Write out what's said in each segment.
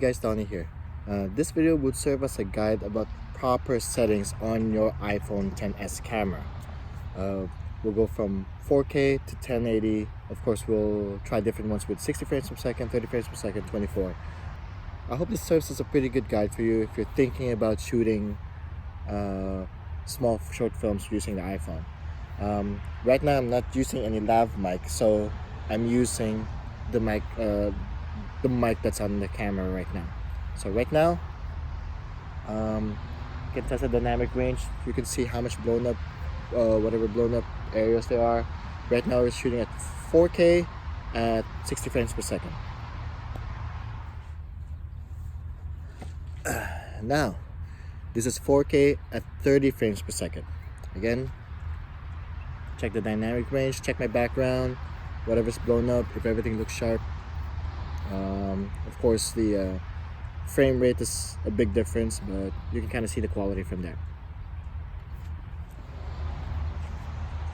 guys, Donnie here. This video would serve as a guide about proper settings on your iPhone XS camera. We'll go from 4K to 1080. Of course, we'll try different ones with 60 frames per second, 30 frames per second, 24. I hope this serves as a pretty good guide for you if you're thinking about shooting small short films using the iPhone. Right now I'm not using any lav mic, so I'm using the mic that's on the camera right now. So right now you can test the dynamic range. You can see how much blown up whatever blown up areas there are. Right now we're shooting at 4K at 60 frames per second. Now this is 4K at 30 frames per second. Again, check the dynamic range, check my background, whatever's blown up, if everything looks sharp. Of course the frame rate is a big difference, but you can kind of see the quality from there.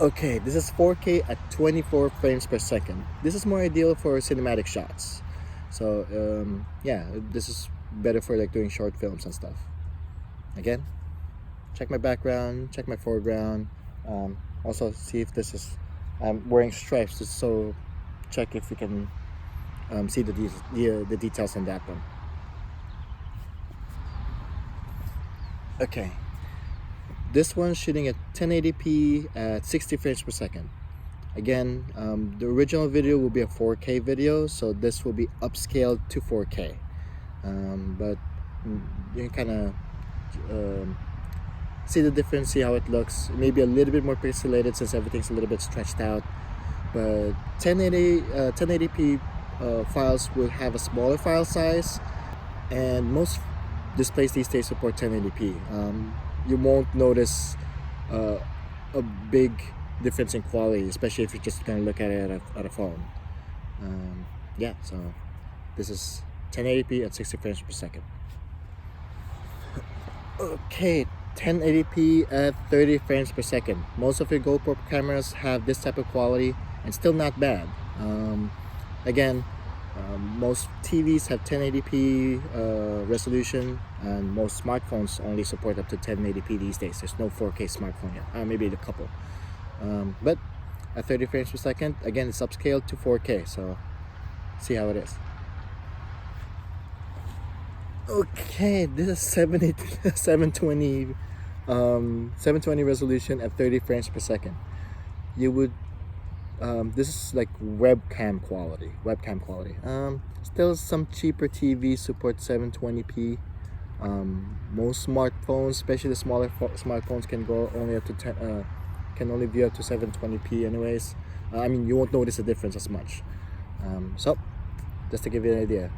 Okay, this is 4K at 24 frames per second. This is more ideal for cinematic shots. So yeah, this is better for like doing short films and stuff. Again, check my background, check my foreground. Also see if this is, I'm wearing stripes, so check if you can see the details on that one. Okay, this one's shooting at 1080p at 60 frames per second. Again, the original video will be a 4K video, so this will be upscaled to 4K. But you can kind of see the difference, see how it looks. It may be a little bit more pixelated since everything's a little bit stretched out, but 1080p files will have a smaller file size, and most displays these days support 1080p. You won't notice a big difference in quality, especially if you're just going to look at it at a phone. Yeah, so this is 1080p at 60 frames per second. Okay, 1080p at 30 frames per second. Most of your GoPro cameras have this type of quality and still not bad. Again, most TVs have 1080p resolution, and most smartphones only support up to 1080p these days. There's no 4K smartphone yet, maybe a couple. But at 30 frames per second, again, it's upscaled to 4K, so see how it is. Okay, this is 720 resolution at 30 frames per second. You would this is like webcam quality. Still some cheaper TVs support 720p. Most smartphones, especially the smaller smartphones, can go only up to can only view up to 720p anyways. I mean, you won't notice the difference as much. So just to give you an idea.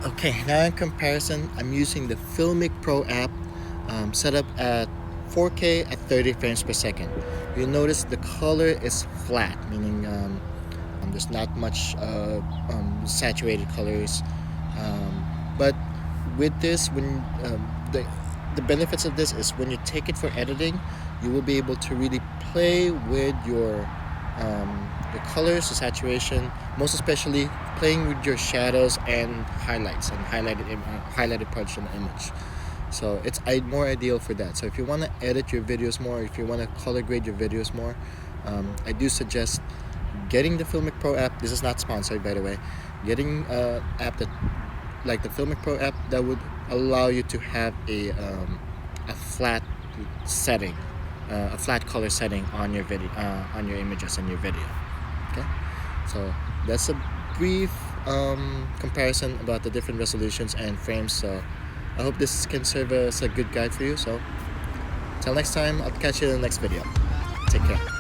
Okay, now in comparison, I'm using the Filmic Pro app, set up at 4K at 30 frames per second. You'll notice the color is flat, meaning there's not much saturated colors. But with this, when the benefits of this is when you take it for editing, you will be able to really play with your colors, the saturation, most especially playing with your shadows and highlights and highlighted parts in the image. So it's more ideal for that. So if you want to edit your videos more, if you want to color grade your videos more, I do suggest getting the Filmic Pro app. This is not sponsored, by the way. Getting an app that, like the Filmic Pro app, that would allow you to have a flat setting, a flat color setting on your video, on your images and your video. Okay, so that's a brief comparison about the different resolutions and frames. So I hope this can serve as a good guide for you. So till next time, I'll catch you in the next video. Take care.